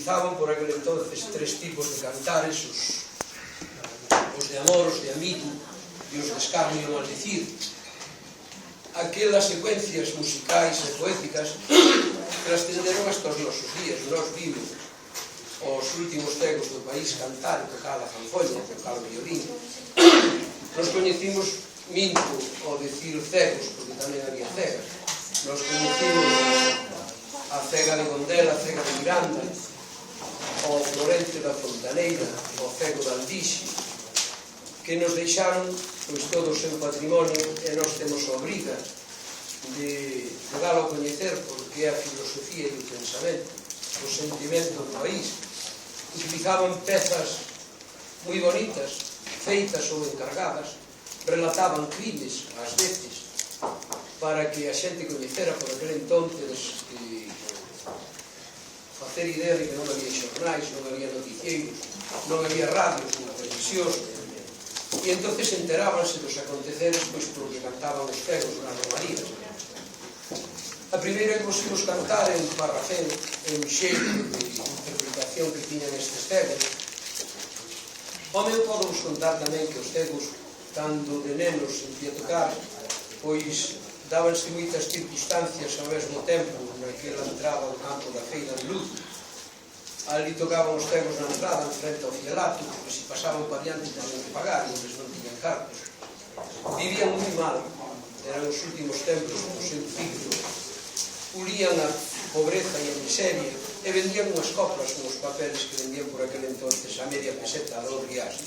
utilizaban por aquel entonces tres tipos de cantares, os de amor, os de amigo e os de escarnio e maldicir. Aquelas secuencias musicais e poéticas trascenderon hasta os nosos días. Nos vimos os últimos cegos do país cantar e tocar a zanfolla, tocar o violín. Nos coñecimos, minto ao decir cegos, porque tamén había cegas. Nos coñecimos a cega de Gondela, a cega de Miranda, o Florente da Fontaneira, o cego de Aldixe, que nos deixaron pois todo o seu patrimonio, e nós temos a obriga de dalo a coñecer, porque é a filosofía e o pensamento, o sentimento do país. Utilizaban pezas moi bonitas, feitas ou encargadas, relataban crimes, ás veces, para que a xente coñecera por aquel entonces que facer idea de que non había xornais, non había noticieiros, non había radios, non televisións, e entonces enterábanse dos aconteceres pois porque cantaban os cegos nas romarías. A primeira que vos imos cantar en Parrafén, en xeito de interpretación que tiñan estes cegos. Home, eu podo vos contar tamén que os cegos, cando de nenos empía tocar, pois dábanse moitas circunstancias ao mesmo tempo naquela entrada do campo da Feira de Luz. Ali tocaban os cegos na entrada, en frente ao fielato, porque se pasaban para diante tenían que pagar, e eles non tiñan cartos. Vivían moi mal, eran os últimos tempos do seu ciclo. Pulían a pobreza e a miseria e vendían unhas coplas, unhos papeles que vendían por aquel entonces a media peseta, a 2 reais.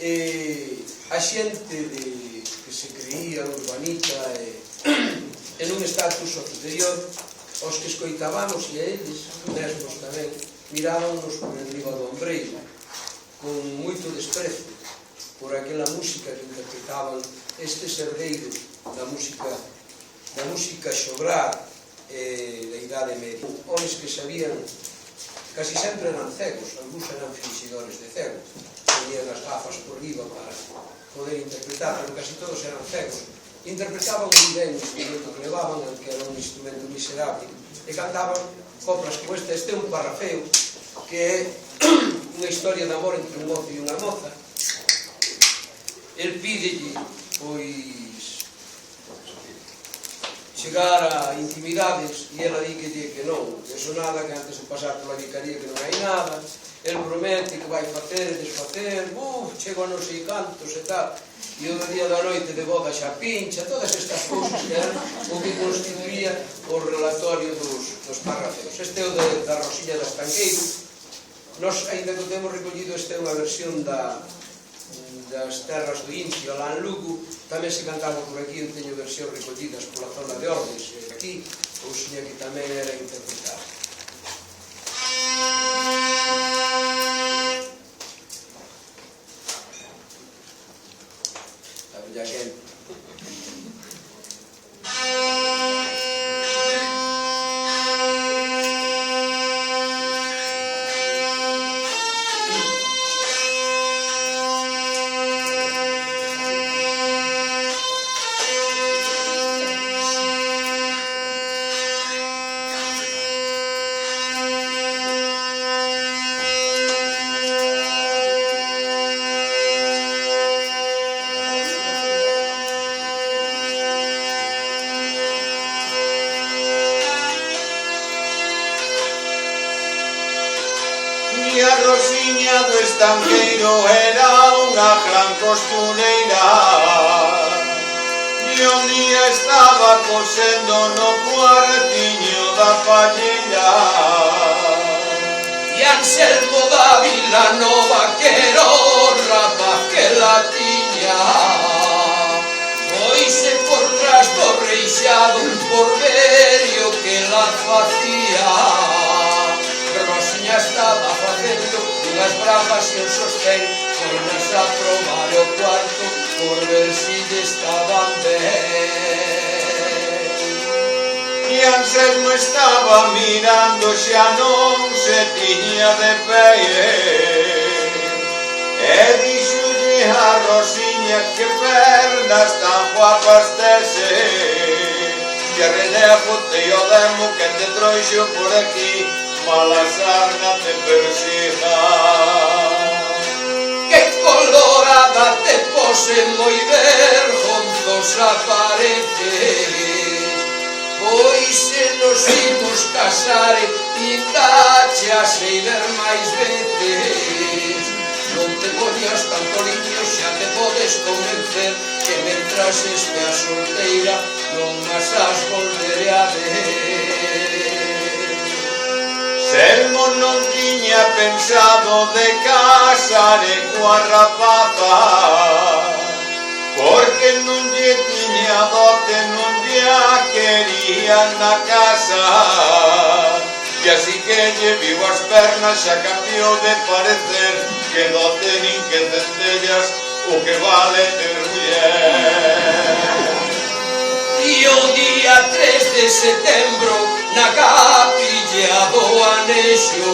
E a xente que se creía urbanita e nun estatus superior, os que escoitábamos e a eles mesmos tamén mirábanos por enriba do ombreiro con moito desprezo por aquela música que interpretaban estes herdeiros da música xograr da Idade Media. Homes que sabían, casi sempre eran cegos, algúns eran fingidores de cegos, tenían as gafas por riba para poder interpretar, pero casi todos eran cegos. Interpretaban moi ben o instrumento que levaban, que era un instrumento miserable, e cantaban coplas como esta. Este é un parrafeo, que é unha historia de amor entre un mozo e unha moza. El pídelle, pois, chegar a intimidades, e ela di que non, que eso nada, que antes de pasar pola vicaría que non hai nada. El promete que vai facer e desfacer, chego a non sei cantos e tal, e o día da noite de boda xa pincha, todas estas cousas que eran o que constituía o relatorio dos parrafeos. Este é o da Rosiña das Tanqueiro. Nos, ainda que o temos recollido, esta é unha versión das terras do Incio, alá en Lugo. Tamén se cantaba por aquí, eu teño versións recollidas pola zona de Ordes, e aquí, Rosiña que tamén era interpretada. Ya que a Rosiña do Estanqueiro era unha gran costureira, e un día estaba cosendo no cuartiño da palleira. E Anselmo da Vilanova, que era o rapaz que la tiña, foise por tras do reixado por ver o que la facía. Rosiña estaba facendo unhas bravas e un sostén, foinas a probar o cuarto por ver si lle estaban ben. E Anselmo estaba mirando, xa non se tiña de pé, e dixolle a Rosiña que pernas tan guapas tese, que René a fote o demo que te trouxo por aquí. mala sarna te persiga. Que colorada te pose moi vergonzosa pareces, pois se nos imos casare indache a sei ver máis veces. Non te poñas tan poliño, xa te podes convencer que mentras estea solteira non as has volveré a ver. Selmo non tiña pensado de casare coa rapaza, porque non lle tiña dote, non lle a quería na casa. E así que lle viu as pernas, xa cambiou de parecer, que dote nin que centellas, o que vale ter muller. E o día 3 de setembro na capilla do Anexo,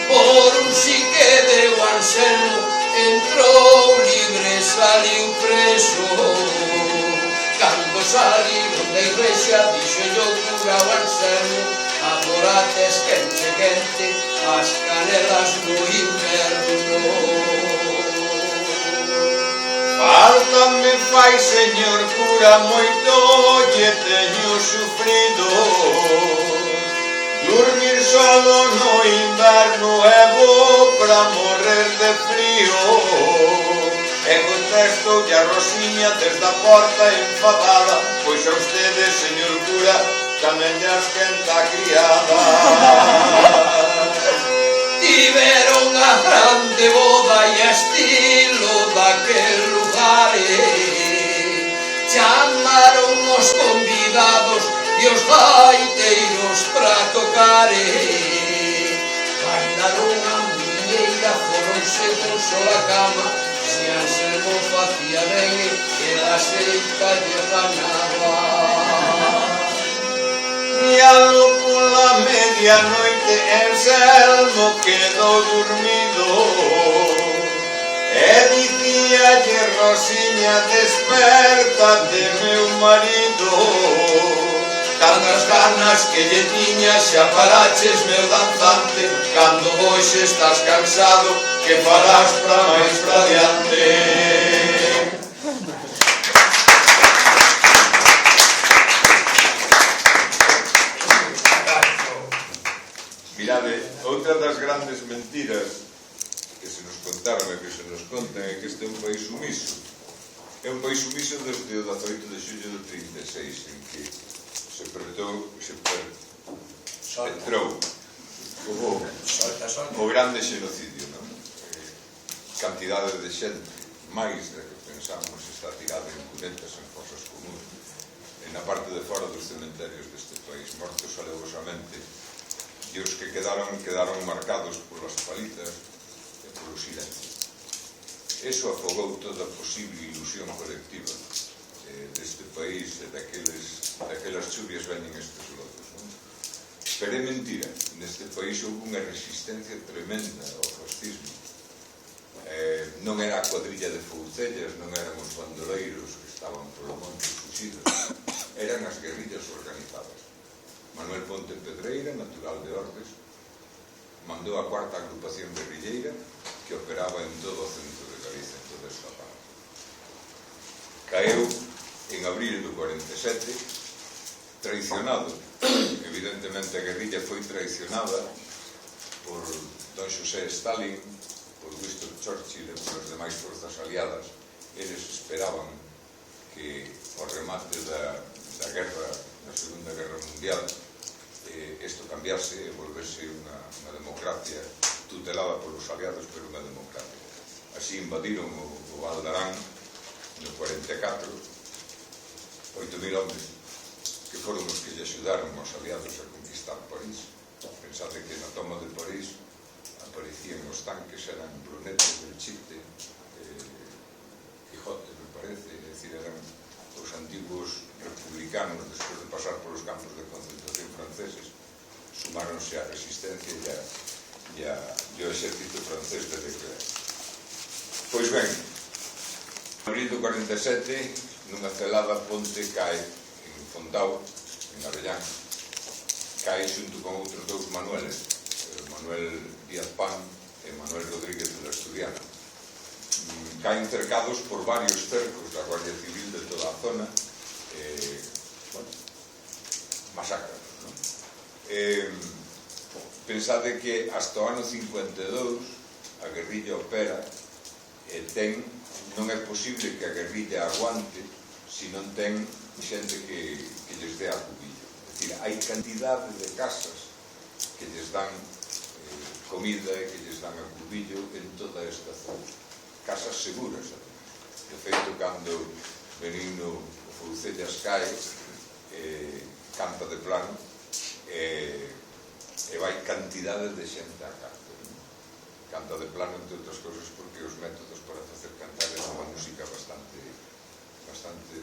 por un si que deu Anselmo, entrou libre, saliu preso. Cando saliron da iglesia, dixo o cura o Anselmo: agora tes quente, quente, as canelas no inverno. Falta me fai, señor cura, moito lle teño sufrido. Dormir solo no inverno é bo pra morrer de frío. E contestoulle a Rosiña desde a porta enfadada: pois a ustedes, señor cura, tamén lle esquenta a criada. Tiveron a grande boda e a estilo daquel lugar, chamaron os convidados e os gaiteiros pra tocar, bailaron a muñeira, foronse con sola cama. Se Anselmo facía ben e a seita lle ganaba. E alo pola medianoite Anselmo quedou dormido, e dicíalle Rosiña: despértate, meu marido. Tantas ganas que lle tiña xa paraches, meu danzante, cando hoxe estás cansado, que farás pra máis pra diante. Mirade, outra das grandes mentiras que se nos contaron e que se nos contan é que este é un país sumiso. É un país sumiso desde o 18 de xullo do 36, en que entrou o grande xenocidio, non? Cantidade de xente, máis da que pensamos, está tirada en cunetas, en fosas comuns, e na parte de fora dos cementerios deste país, mortos alevosamente, e os que quedaron marcados polas palizas e polo silencio. Eso afogou toda a posible ilusión colectiva deste país e daquelas chuvias veñen estes lodos, non? Pero é mentira, neste país houve unha resistencia tremenda ao fascismo. Non era a cuadrilla de Foucellas, non eran os bandoleiros que estaban polo monte fuxidos, eran as guerrillas organizadas. Manuel Ponte Pedreira, natural de Ordes, mandou a cuarta agrupación guerrilleira que operaba en todo o centro de Galicia, en toda esta parte. Caeu en abril do 47, traicionado. Evidentemente a guerrilla foi traicionada por don Xosé Stalin, por Winston Churchill e por as demais forzas aliadas. Eles esperaban que ao remate da guerra, da Segunda Guerra Mundial, isto cambiase e volverse unha democracia tutelada polos aliados, pero unha democracia. Así invadiron o Val d'Arán no 44, 8.000 hombres que foron os que lle axudaron aos aliados a conquistar París. Pensade que na toma de París aparecían os tanques, eran Brunete, Belchite, Quijote, me parece, é dicir, eran os antigos republicanos, despois de pasar polos campos de concentración franceses, sumáronse á resistencia e ao exército francés de Leclerc. Pois ben, en abril do 47, nunha celada ponte cae en Fondao, en Avellán, cae xunto con outros dous Manueles, Manuel Díaz Pan e Manuel Rodríguez de la Asturiana. Caen cercados por varios cercos da Guardia Civil de toda a zona, masacran, non? Pensade que hasta o ano 52 a guerrilla opera e non é posible que a guerrilla aguante se non ten xente que lles dé acubillo. É dicir, hai cantidade de casas que lles dan comida e que lles dan acubillo en toda esta zona. Casas seguras, de feito, cando Benigno Foucellas cae, campa de plano, e vai cantidade de xente a cárcel. Canta de plano, entre outras cousas, porque os métodos para facer cantar é unha música bastante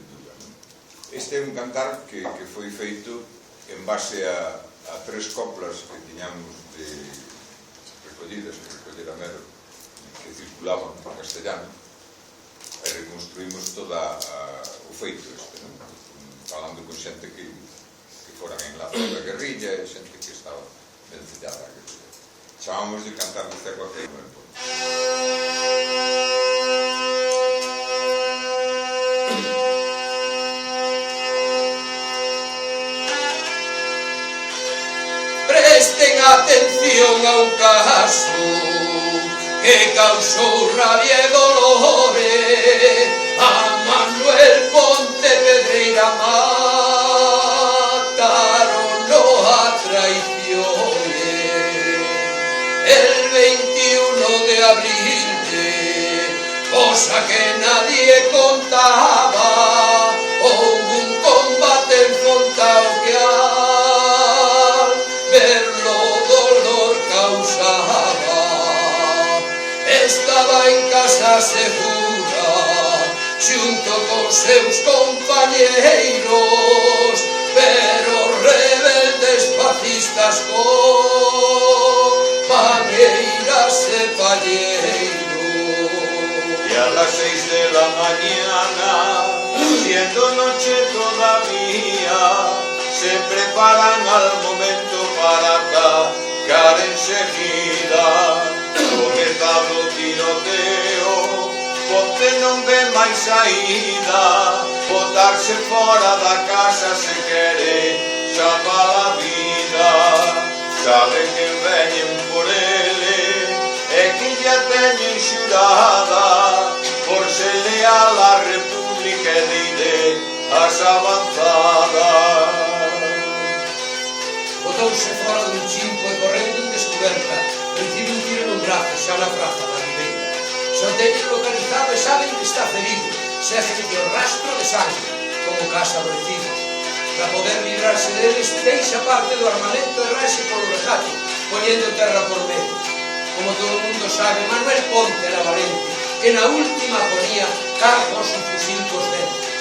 dura. Este é un cantar que foi feito en base a 3 coplas que tiñamos recollidas, que recollera Mero, que circulaban por castellano, e reconstruímos todo o feito este, falando con xente que foran enlazados da guerrilla e xente que estaba vencellada a guerrilla. Chamamos de cantar do cego a cego en Ponte. Presten atención a un caso que causou rabia e dolores a Manuel Ponte Pedreira. Mataron-no a traiciones el 21 de abril, cosa que nadie contaba. Houve un combate en Fontao que al verlo dolor causaba. Estaba en casa segura xunto cos seus compañeiros, pero rebeldes fascistas con maneiras e palleiros. Y a las 6 de la mañana, siendo noche todavía, se preparan al momento para atacar enseguida. Comezado o tiroteo, Ponte non ve máis saída, botarse fora da casa se quere salvar a vida. Saben que veñen por ele e que ya teñen xurada por ser leal á República e de as avanzadas. Botouse fora dun chimpo e correndo en descoberta recibe un tiro no brazo xa na praza da Ribeira. Xa o teñen localizado e saben que está ferido. Seguen que o rastro de sangue, como casa recidos. Para poder librarse deles, deixa parte do armamento e raxe polo rejato, poñendo terra por medio. Como todo o mundo sabe, Manuel Ponte era valente, e na última ponía cargos un fusil cos dentes.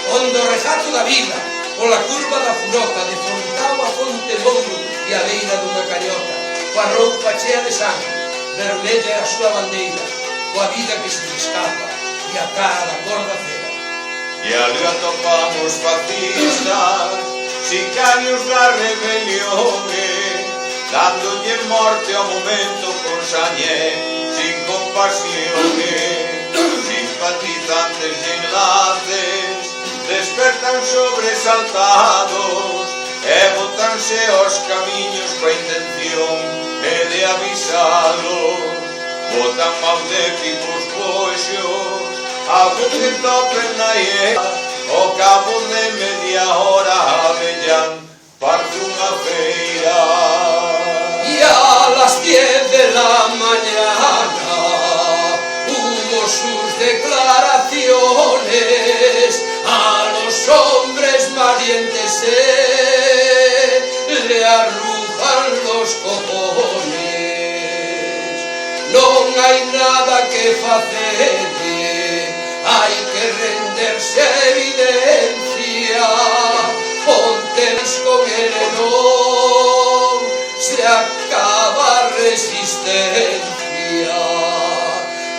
Onde o rejato da vida, pola curva da Furoca, de Fontao a Fonte Mouro e a beira dunha cañota, coa roupa chea de sangue, vermella a súa bandeira, coa vida que se escapa e a cara da cor da cera. E ali atopamos fascistas, sicarios da rebelión, dándolle morte ao momento con sañé, sin compasión. Simpatizantes de enlaces despertan sobresaltados e botanse aos camiños coa intención de avisalos. Botan magníficos coxos, algo que topen na hiela, ao cabo de media hora vellan parte unha feira. Y a las 10 de la mañana hubo sus declaraciones a los hombres valientes, le arrujan los cojones. Non hai nada que facer, hai que renderse a evidencia. Ponteis con ele non se acaba a resistencia.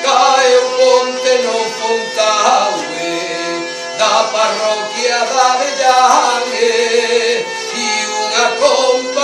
Cae o ponte no Fontao da parroquia da Avellán e unha compañía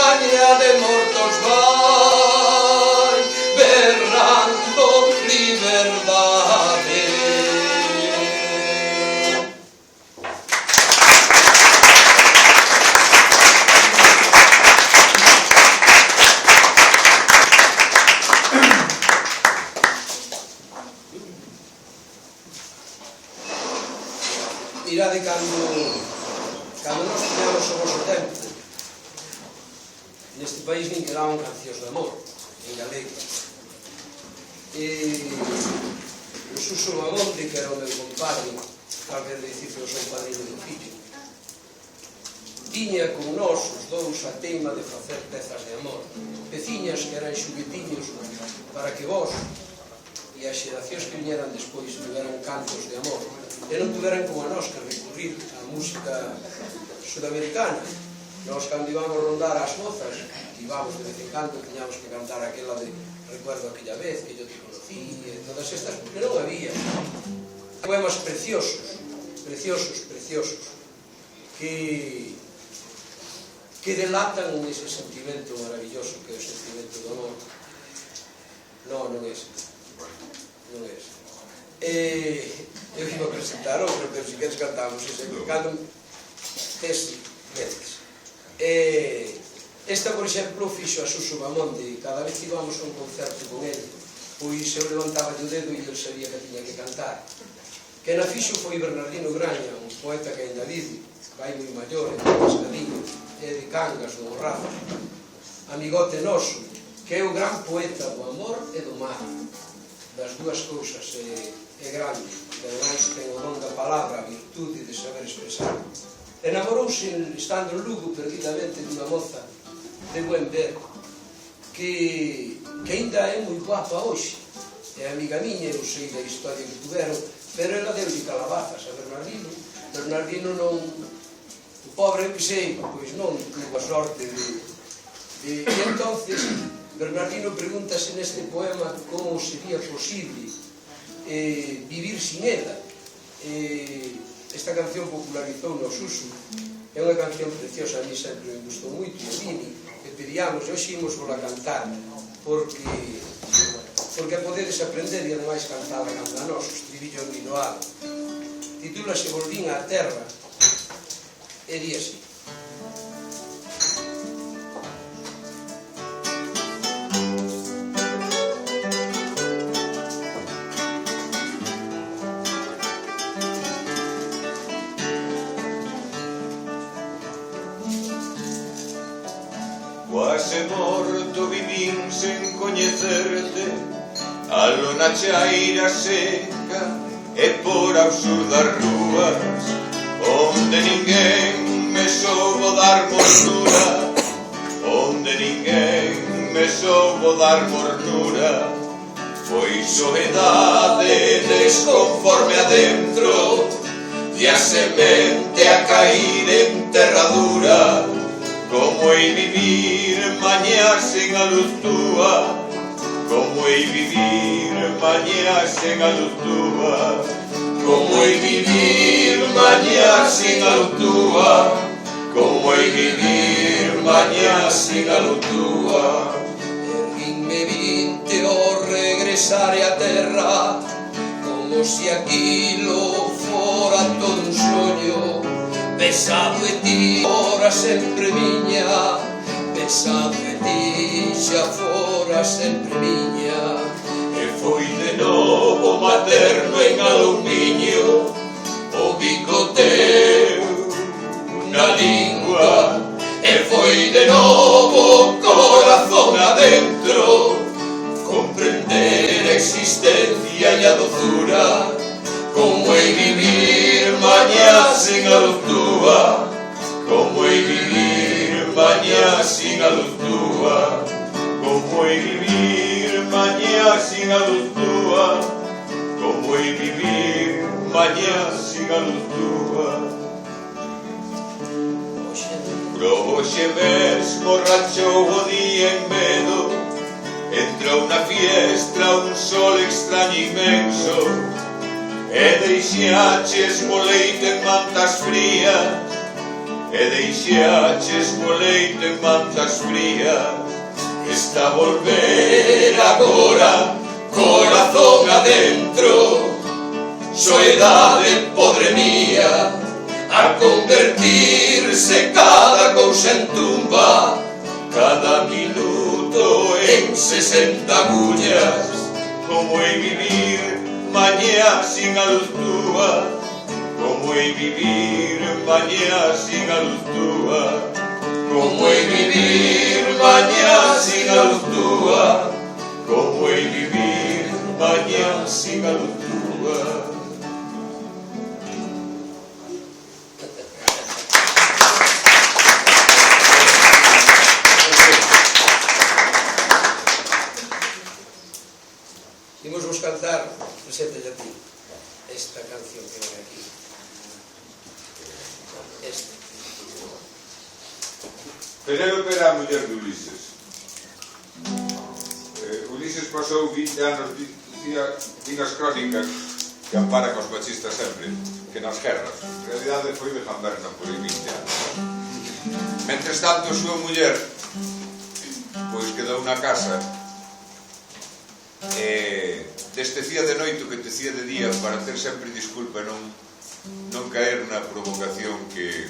neste país nin quedaban cancións de amor en galego. O Suso Bamonte, que era o meu compadre, talvez dicir que eu son padrino do fillo, tiña con nós os dous a teima de facer pezas de amor, peciñas que eran xuguetiños para que vós e as xeracións que viñeran despois tiveran cantos de amor e non tuveran como a nós que recurrir á música sudamericana. Nós, cando íbamos rondar as mozas, íbamos de vez en cando, tiñamos que cantar aquela de recuerdo aquella vez que yo te conocí, e todas estas, porque non había. Poemas preciosos, preciosos, preciosos, que delatan ese sentimento maravilloso que é o sentimento do amor. Non é ese. Non é ese. Eu iba a presentar outro, pero si queres cantamos ese, cando ese veces. Esta, por exemplo, fixo a Suso Bamonte, e cada vez que íbamos a un concerto con ele, pois eu levantaba o dedo e ele sabía que tiña que cantar. Quen a fixo foi Bernardino Graña, un poeta que ainda vive, vai moi maior, en Pescadillo, é de Cangas, do Borrazo, amigote noso, que é o gran poeta do amor e do mar, das dúas cousas, é grande, ademais ten o don da palabra, a virtude de saber expresar. Enamorouse, estando en Lugo, perdidamente, dunha moza de buen ver, que ainda é moi guapa hoxe, é amiga miña, eu sei da historia que tuveron, pero ela deu-lhe calabazas a Bernardino. Bernardino non, o pobre que sei, pois non tuvo a sorte e entonces Bernardino pregúntase neste poema como sería posible vivir sin ela. Esta canción popularizou no Suso, é unha canción preciosa, a mí sempre me gustou moito, e a Vini, que pedíamos, e hoxe imos vola cantar, porque a podedes aprender e ademais cantala canta a nos, o estribillo en Guinoado. Titúlase Volvín á Terra, e di así. Quase morto vivín sen coñecerte, alo na chaira seca e por ao sur das rúas, onde ninguén me soubo dar mornura, onde ninguén me soubo dar mornura. Foi soedade desconforme adentro, e a semente a cair en terradura. Como hei vivir mañá sen a luz túa, como hei vivir mañá sen a luz túa, como hei vivir mañá sen a luz túa, como hei vivir mañá sen a luz túa. Erguinme vinte ao regresar a terra, como se aquilo fora todo un soño. Pesado e ti, fora sempre miña, pesado e ti, xa fora sempre miña. E foi de novo materno en aluminio, o bico teu na lingua. E foi de novo o corazón adentro, comprender a existencia e a dozura. Como hei vivir mañá sen a luz túa, como hei vivir mañá sen a luz túa, como hei vivir mañá sen a luz túa, como hei vivir mañá sen a luz túa. Hoxe mesmo rachou o día en medo, entrou na fiestra un sol extraño inmenso, e deixaches mo leite en mantas frías, e deixaches mo leite en mantas frías. Está a volver agora, corazón adentro, soedade podre mía, a convertirse cada cousa en tumba, cada minuto en 60 agullas. Como hei vivir mañá sin a luz túa, como hei vivir mañá sin a luz túa, como hei vivir mañá sin a luz túa, como hei vivir mañá sin a luz túa. Imos vos cantar, presente a ti, esta canción que ven aquí. Esta. Penélope era a muller de Ulises. Ulises pasou 20 anos, din as crónicas, que ampara cos machistas sempre, que nas guerras. En realidade foi de Gamberna por aí 20 anos. Mentres tanto, a súa muller, pois quedou na casa, destecía de noite o que tecía de día para ter sempre disculpa e non caer na provocación que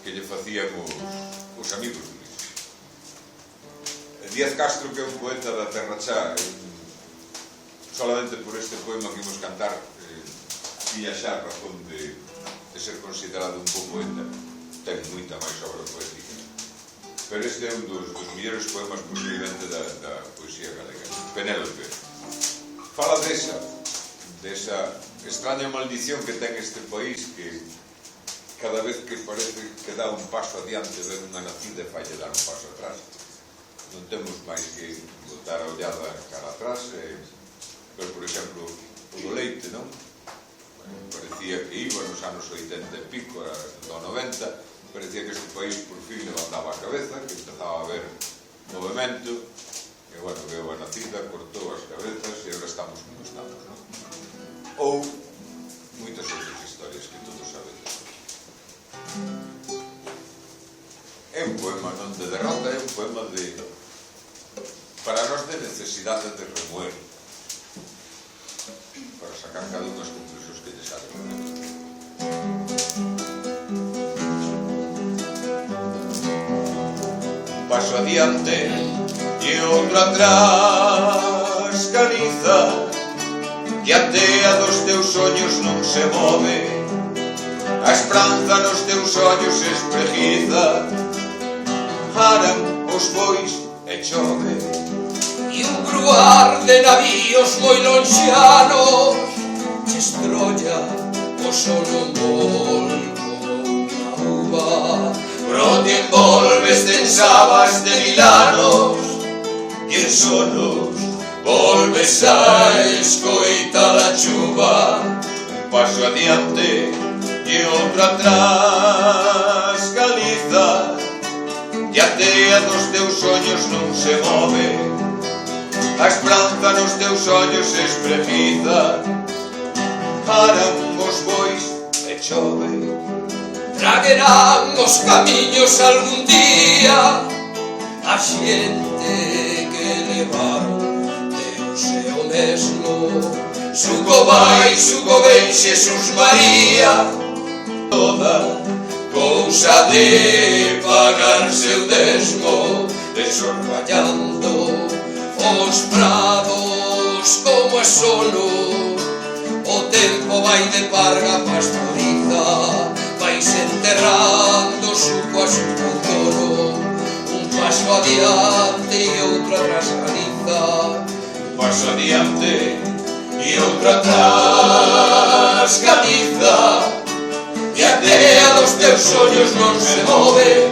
lle facían os amigos de Ulises. Díaz Castro, que é un poeta da Terra Chá, solamente por este poema que imos cantar, tiña xa razón de ser considerado un bo poeta. Ten moita máis obra poética, pero este é un dos mellores poemas posiblemente da poesía galega. Penélope fala desa extraña maldición que ten este país, que cada vez que parece que dá un paso adiante ven unha nacida e falle dar un paso atrás. Non temos máis que botar a ollada cara atrás, pero, por exemplo, o do leite, non? Parecía que iba nos anos 80 e pico, do 90, parecía que este país por fin levantaba a cabeza, que empezaba a haber movimento, e, bueno, veo a nacida, cortou as cabezas e agora estamos como estamos, non? Ou moitas outras historias que todos sabedes. É un poema non de derrota, é un poema para nós de necesidade de remoer, para sacar cada unha das conclusións que lle salen. Paso adiante e outro atrás, Galiza, que a tea dos teus sonhos non se move, a esperanza nos teus ollos espreguiza, aran os bois e chove. E un cruar de navíos moi lonxanos che estrolla o sono mol como unha uva. Pronto envolves tensabas de 1000 anos e en sonos volves a escoitar a chuva. Un paso adiante e outro atrás, Galiza, e a tea dos teus sonhos non se move, a esperanza nos teus ollos espreguiza, paran os bois e chove. Traguerán os camiños algún día a xente que levaron Deus é o mesmo. Suco vai, suco ven, Xesús María, toda cousa de pagar seu desmo, desorvallando os prados como é solo. O tempo vai de parga pastoriza, vais enterrando suco a suco toro. Un paso adiante e outro atrás, Galiza. un paso adiante e outro atrás, Galiza, e a tea dos teus ollos non se move,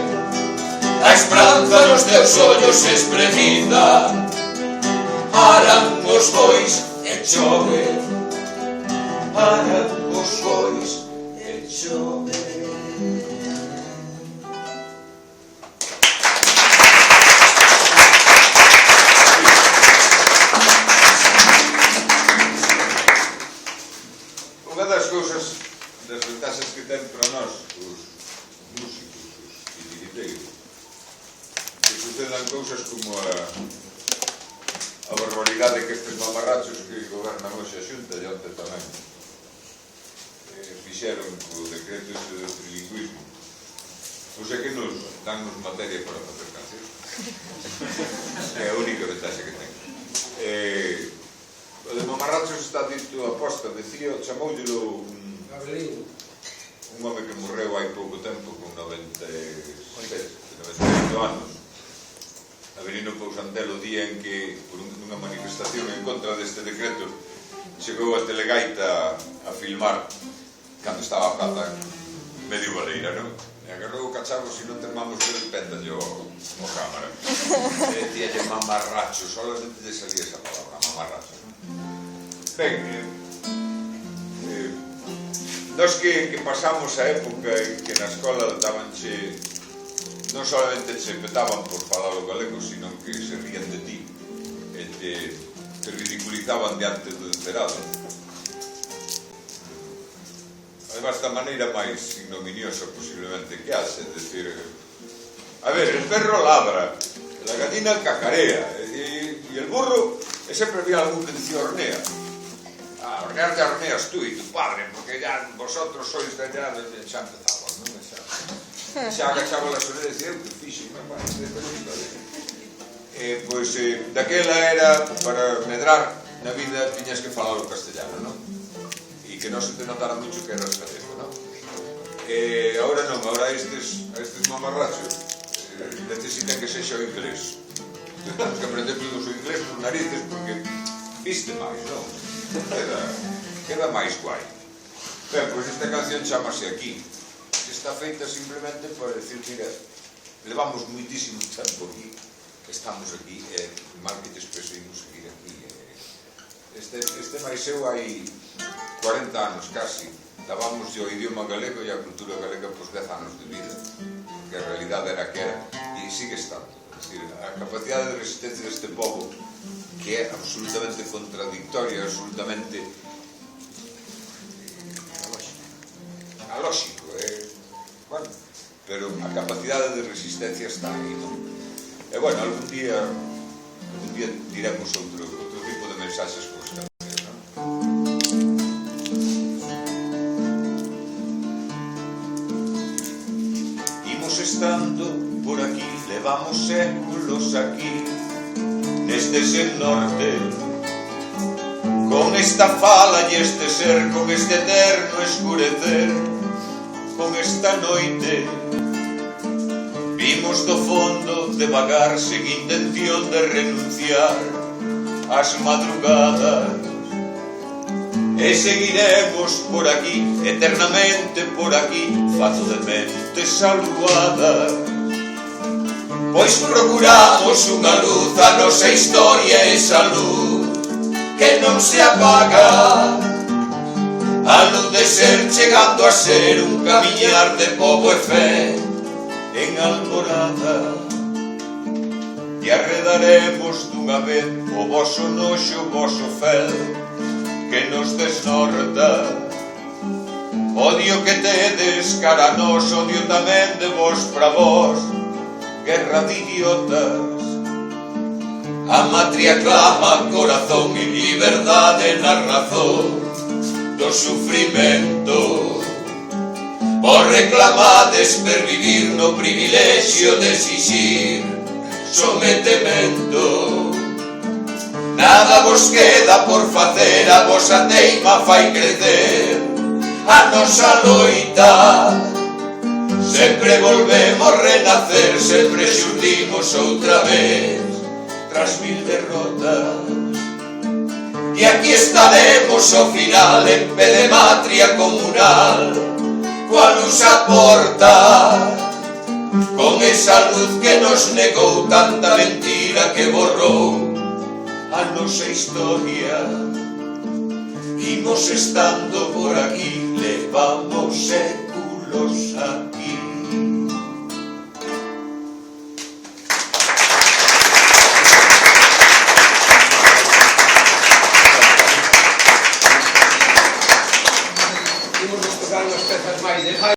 a esperanza nos teus ollos espreguiza, aran os bois e chove, aran os bois e chove. Unha das cousas, das ventaxas que ten para nós os músicos, os titiriteiros, que sucedan cousas como a barbaridade que estes mamarrachos que gobernan hoxe a Xunta e onte tamén fixeron co decreto ese do trilingüismo. Pois é que nos dannos materia para facer cancións. É a única ventaxa que ten. O de mamarrachos está dito a posta, decía, chamoullelo Abelino. un home que morreu hai pouco tempo con 98 anos. Avelino Pousantel o día en que, por unha manifestación en contra deste decreto, chegou a Telegaita a filmar cando estaba a plaza medio baleira, non? E agarrou o cacharro, se non termamos ver, péndalle o cámara. E díalle mamarracho, solamente lle salía esa palabra, mamarracho. Ben, nós que pasamos a época en que na escola dabanche, non solamente se petaban por falar o galego, sino que se rían de ti e te ridiculizaban diante do encerado. Además, da maneira máis ignominiosa posiblemente que hace, decir, a ver, el perro ladra, la gallina cacarea, y el burro, sempre había algún que decía hornea. Hornear te horneas tú y tu padre, porque ya vosotros sois de allá, xa empezamos, non? Xa agachaba las orejas e dicía, que fixe, non? Pois, daquela era, para medrar na vida, tiñas que falar o castellano, non? E que non se te notara mucho que eras galego, non? Agora non, agora estes mamarrachos necesitan que sexa o inglés. Temos que aprender todos o inglés por narices, porque viste máis, non? Queda máis guai. Ben, pois esta canción chamase Aquí. Está feita simplemente para decir, mira, levamos muitísimo tempo aquí, estamos aquí, mal que despois seguimos seguir aquí. Este máis eu hai 40 anos casi, dábamos o idioma galego e a cultura galega por 10 anos de vida, que a realidade era que era, e sigue estando. É dicir, a capacidade de resistencia deste povo, que é absolutamente contradictoria, absolutamente alóxico, bueno, pero a capacidade de resistencia está aí, non? E, bueno, algún día diremos outro tipo de mensaxes cos canciones, non? Imos estando por aquí, levamos séculos aquí, neste sen norte, con esta fala e este ser, con este eterno escurecer, con esta noite. Vimos do fondo devagar, sen intención de renunciar ás madrugadas, e seguiremos por aquí, eternamente por aquí, fato de mentes aluadas. Pois procuramos unha luz, a nosa historia, esa luz que non se apaga, a luz de ser chegando a ser un camiñar de povo e fe en alborada. E arredaremos dunha vez o voso noxo, o voso fel que nos desnorta. Odio que tedes cara a nós, odio tamén de vos pra vos, guerra de idiotas. A matria clama corazón e liberdade na razón do sufrimento. Vos reclamades per vivir no privilexio de exixir sometemento. Nada vos queda por facer, a vosa teima fai crecer a nosa loita. Sempre volvemos renacer, sempre xurdimos outra vez tras mil derrotas. E aquí estaremos ao final en pé de matria comunal, coa luz a porta, con esa luz que nos negou tanta mentira que borrou a nosa historia. Imos estando por aquí, levamos séculos aquí.